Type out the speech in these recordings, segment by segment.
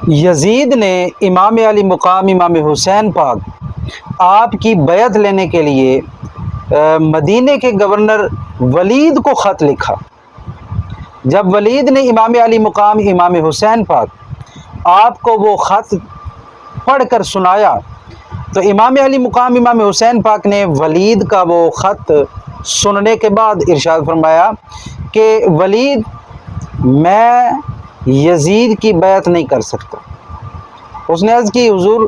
یزید نے امام علی مقام امام حسین پاک آپ کی بیعت لینے کے لیے مدینے کے گورنر ولید کو خط لکھا۔ جب ولید نے امام علی مقام امام حسین پاک آپ کو وہ خط پڑھ کر سنایا تو امام علی مقام امام حسین پاک نے ولید کا وہ خط سننے کے بعد ارشاد فرمایا کہ ولید، میں یزید کی بیعت نہیں کر سکتا۔ اس نے عرض کی حضور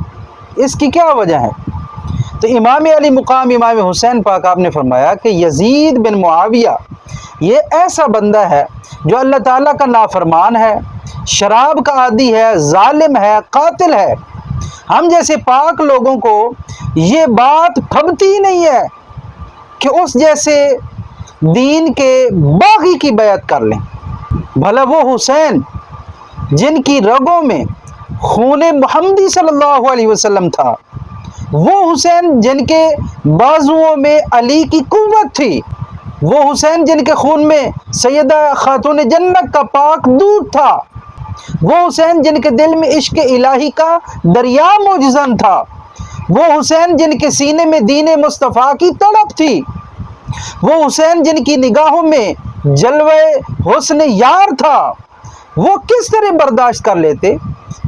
اس کی کیا وجہ ہے؟ تو امام علی مقام امام حسین پاک آپ نے فرمایا کہ یزید بن معاویہ یہ ایسا بندہ ہے جو اللہ تعالیٰ کا نافرمان ہے، شراب کا عادی ہے، ظالم ہے، قاتل ہے۔ ہم جیسے پاک لوگوں کو یہ بات پھبتی ہی نہیں ہے کہ اس جیسے دین کے باغی کی بیعت کر لیں۔ بھلا وہ حسین جن کی رگوں میں خون محمدی صلی اللہ علیہ وسلم تھا، وہ حسین جن کے بازوؤں میں علی کی قوت تھی، وہ حسین جن کے خون میں سیدہ خاتون جنت کا پاک دودھ تھا، وہ حسین جن کے دل میں عشق الہی کا دریا موجزن تھا، وہ حسین جن کے سینے میں دین مصطفیٰ کی تڑپ تھی، وہ حسین جن کی نگاہوں میں جلوہ حسن یار تھا، وہ کس طرح برداشت کر لیتے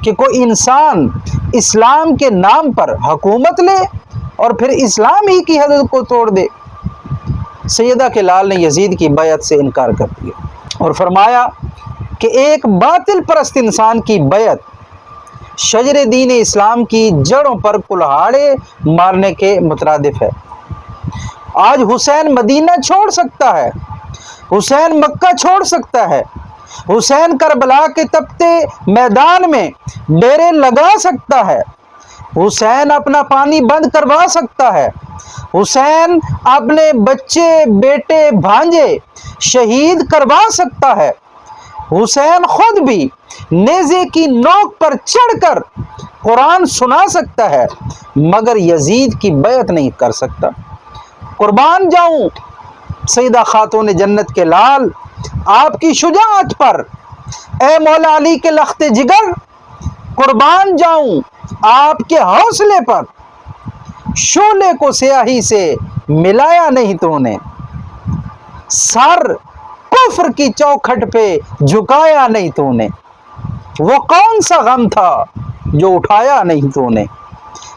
کہ کوئی انسان اسلام کے نام پر حکومت لے اور پھر اسلام ہی کی حدود کو توڑ دے؟ سیدہ کے لال نے یزید کی بیعت سے انکار کر دیا اور فرمایا کہ ایک باطل پرست انسان کی بیعت شجر دین اسلام کی جڑوں پر کلہاڑے مارنے کے مترادف ہے۔ آج حسین مدینہ چھوڑ سکتا ہے، حسین مکہ چھوڑ سکتا ہے، حسین کربلا کے تپتے میدان میں ڈیرے لگا سکتا ہے، حسین اپنا پانی بند کروا سکتا ہے، حسین اپنے بچے بیٹے بھانجے شہید کروا سکتا ہے، حسین خود بھی نیزے کی نوک پر چڑھ کر قرآن سنا سکتا ہے، مگر یزید کی بیعت نہیں کر سکتا۔ قربان جاؤں سیدہ خاتون جنت کے لال آپ کی شجاعت پر، اے مولا علی کے لخت جگر قربان جاؤں آپ کے حوصلے پر، شعلے کو سیاہی سے ملایا نہیں تو نے، سر کفر کی چوکھٹ پہ جھکایا نہیں تو نے، وہ کون سا غم تھا جو اٹھایا نہیں تو نے،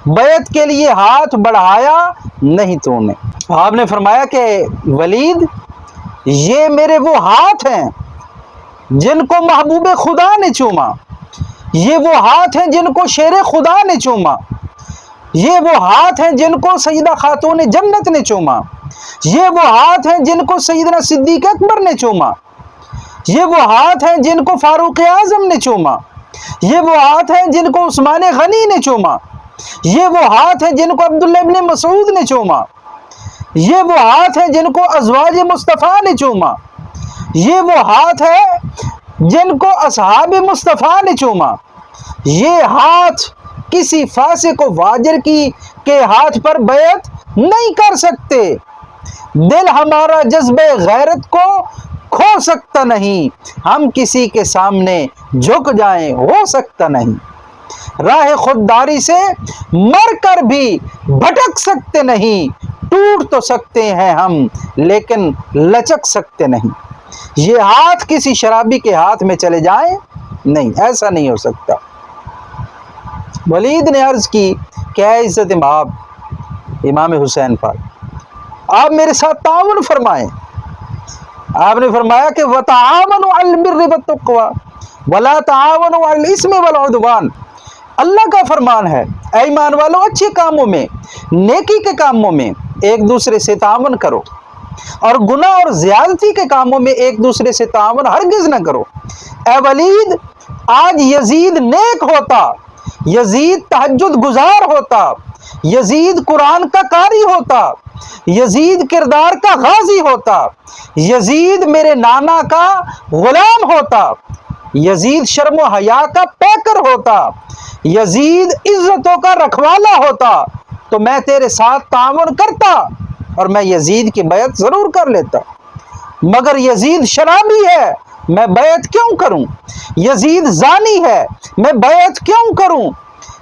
بیعت کے لیے ہاتھ بڑھایا نہیں تو نے۔ آپ نے فرمایا کہ ولید، یہ میرے وہ ہاتھ ہیں جن کو محبوب خدا نے چوما، یہ وہ ہاتھ ہیں جن کو شیر خدا نے چوما، یہ وہ ہاتھ ہیں جن کو سیدہ خاتون جنت نے چوما، یہ وہ ہاتھ ہیں جن کو سیدنا صدیق اکبر نے چوما، یہ وہ ہاتھ ہیں جن کو فاروق اعظم نے چوما، یہ وہ ہاتھ ہیں جن کو عثمان غنی نے چوما، یہ وہ ہاتھ ہیں جن کو عبداللہ ابن مسعود نے چوما، یہ وہ ہاتھ ہیں جن کو ازواج مصطفیٰ نے چوما، یہ وہ ہاتھ ہیں جن کو اصحاب مصطفیٰ نے چوما۔ یہ ہاتھ کسی فاسق و فاجر کے ہاتھ پر بیعت نہیں کر سکتے۔ دل ہمارا جذبہ غیرت کو کھو سکتا نہیں، ہم کسی کے سامنے جھک جائیں ہو سکتا نہیں۔ راہ خودداری سے مر کر بھی بھٹک سکتے نہیں، ٹوٹ تو سکتے ہیں ہم لیکن لچک سکتے نہیں۔ یہ ہاتھ کسی شرابی کے ہاتھ میں چلے جائیں نہیں، ایسا نہیں ہو سکتا۔ ولید نے عرض کی کہ اے عزت مآب امام حسین پاک، آپ میرے ساتھ تعاون فرمائیں۔ آپ نے فرمایا کہ وَتَعَاوَنُوا عَلَى الْبِرِّ وَالتَّقْوَىٰ وَلَا تَعَاوَنُوا عَلَى الْإِثْمِ وَالْعُدْوَانِ۔ اللہ کا فرمان ہے اے ایمان والو، اچھے کاموں میں، نیکی کے کاموں میں ایک دوسرے سے تعاون کرو، اور گناہ اور زیادتی کے کاموں میں ایک دوسرے سے تعاون ہرگز نہ کرو۔ اے ولید، آج یزید نیک ہوتا، یزید تہجد گزار ہوتا، یزید قرآن کا قاری ہوتا، یزید کردار کا غازی ہوتا، یزید میرے نانا کا غلام ہوتا، یزید شرم و حیا کا پیکر ہوتا، یزید عزتوں کا رکھوالا ہوتا، تو میں تیرے ساتھ تعاون کرتا اور میں یزید کی بیعت ضرور کر لیتا۔ مگر یزید شرابی ہے، میں بیعت کیوں کروں؟ یزید زانی ہے، میں بیعت کیوں کروں؟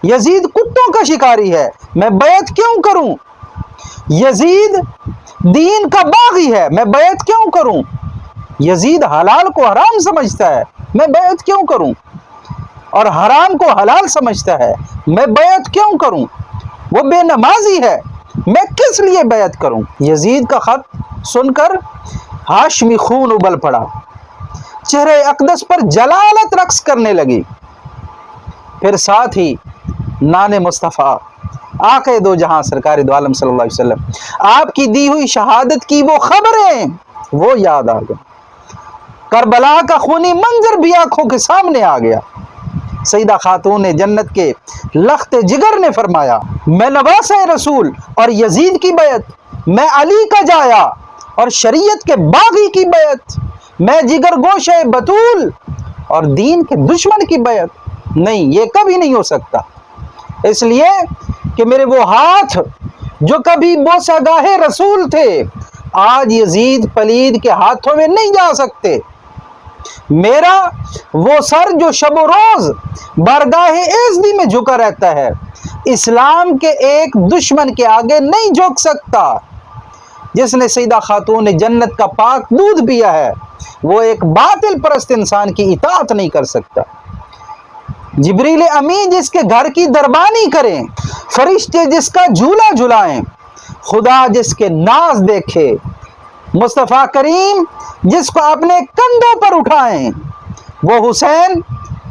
یزید کتوں کا شکاری ہے، میں بیعت کیوں کروں؟ یزید دین کا باغی ہے، میں بیعت کیوں کروں؟ یزید حلال کو حرام سمجھتا ہے، میں بیعت کیوں کروں؟ اور حرام کو حلال سمجھتا ہے، میں بیعت کیوں کروں؟ وہ بے نمازی ہے، میں کس لیے بیعت کروں؟ یزید کا خط سن کر ہاشمی خون ابل پڑا، چہرے اقدس پر جلالت رقص کرنے لگی۔ پھر ساتھ ہی نان مصطفیٰ آقا دو جہاں سرکار دو عالم صلی اللہ علیہ وسلم آپ کی دی ہوئی شہادت کی وہ خبریں وہ یاد آ گئی۔ کربلا کا خونی منظر بھی آنکھوں کے سامنے آ گیا۔ سیدہ خاتون جنت کے لخت جگر نے فرمایا، میں نواسہ رسول اور یزید کی بیعت، میں علی کا جایا اور شریعت کے باغی کی بیعت، میں جگر گوشہ بطول اور دین کے دشمن کی بیعت نہیں، یہ کبھی نہیں ہو سکتا۔ اس لیے کہ میرے وہ ہاتھ جو کبھی بوسہ گاہ رسول تھے آج یزید پلید کے ہاتھوں میں نہیں جا سکتے۔ میرا وہ سر جو شب و روز بارگاہ ایزدی میں جھکا رہتا ہے اسلام کے ایک دشمن کے آگے نہیں جھک سکتا۔ جس نے سیدہ خاتون جنت کا پاک دودھ پیا ہے وہ ایک باطل پرست انسان کی اطاعت نہیں کر سکتا۔ جبریل امین جس کے گھر کی دربانی کریں، فرشتے جس کا جھولا جھلائیں، خدا جس کے ناز دیکھے، مصطفیٰ کریم جس کو اپنے کندھوں پر اٹھائیں، وہ حسین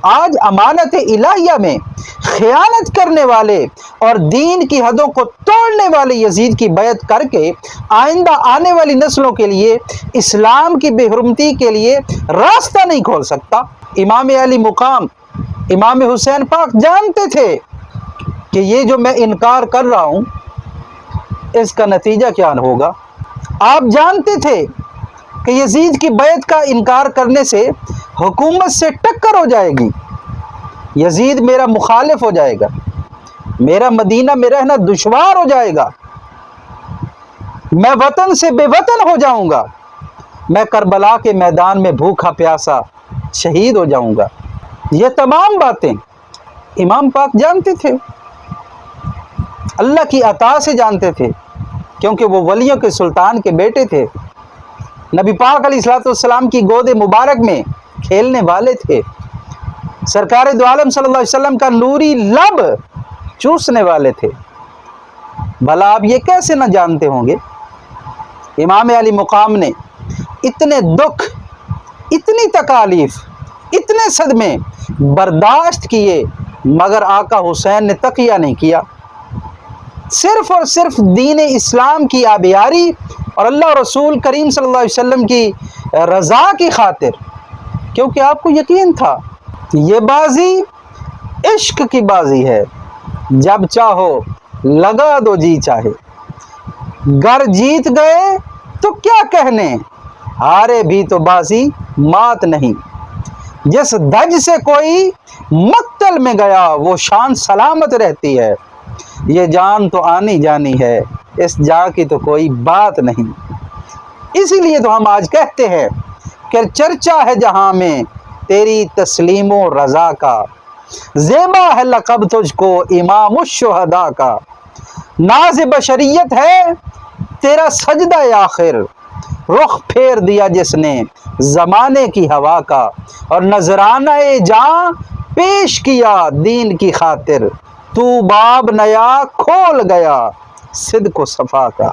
آج امانت الہیہ میں خیانت کرنے والے اور دین کی حدوں کو توڑنے والے یزید کی بیعت کر کے آئندہ آنے والی نسلوں کے لیے اسلام کی بے حرمتی کے لیے راستہ نہیں کھول سکتا۔ امام علی مقام امام حسین پاک جانتے تھے کہ یہ جو میں انکار کر رہا ہوں اس کا نتیجہ کیا ہوگا۔ آپ جانتے تھے کہ یزید کی بیعت کا انکار کرنے سے حکومت سے ٹکر ہو جائے گی، یزید میرا مخالف ہو جائے گا، میرا مدینہ میں رہنا دشوار ہو جائے گا، میں وطن سے بے وطن ہو جاؤں گا، میں کربلا کے میدان میں بھوکا پیاسا شہید ہو جاؤں گا۔ یہ تمام باتیں امام پاک جانتے تھے، اللہ کی عطا سے جانتے تھے، کیونکہ وہ ولیوں کے سلطان کے بیٹے تھے، نبی پاک علیہ السلام کی گود مبارک میں کھیلنے والے تھے، سرکار دو عالم صلی اللہ علیہ وسلم کا نوری لب چوسنے والے تھے۔ بھلا آپ یہ کیسے نہ جانتے ہوں گے؟ امام علی مقام نے اتنے دکھ، اتنی تکالیف، اتنے صدمے برداشت کیے مگر آقا حسین نے تقیہ نہیں کیا، صرف اور صرف دین اسلام کی آبیاری اور اللہ رسول کریم صلی اللہ علیہ وسلم کی رضا کی خاطر، کیونکہ آپ کو یقین تھا یہ بازی عشق کی بازی ہے، جب چاہو لگا دو جی چاہے، گر جیت گئے تو کیا کہنے، ہارے بھی تو بازی مات نہیں، جس دھج سے کوئی مقتل میں گیا وہ شان سلامت رہتی ہے، یہ جان تو آنی جانی ہے اس جا کی تو کوئی بات نہیں۔ اسی لیے تو ہم آج کہتے ہیں کہ چرچا ہے جہاں میں تیری تسلیم و رضا کا، زیبا ہے لقب تجھ کو امام الشہداء کا، ناز بشریت ہے تیرا سجدہ آخر، رخ پھیر دیا جس نے زمانے کی ہوا کا، اور نذرانہ جاں پیش کیا دین کی خاطر، تو باب نیا کھول گیا صدق و صفا کا۔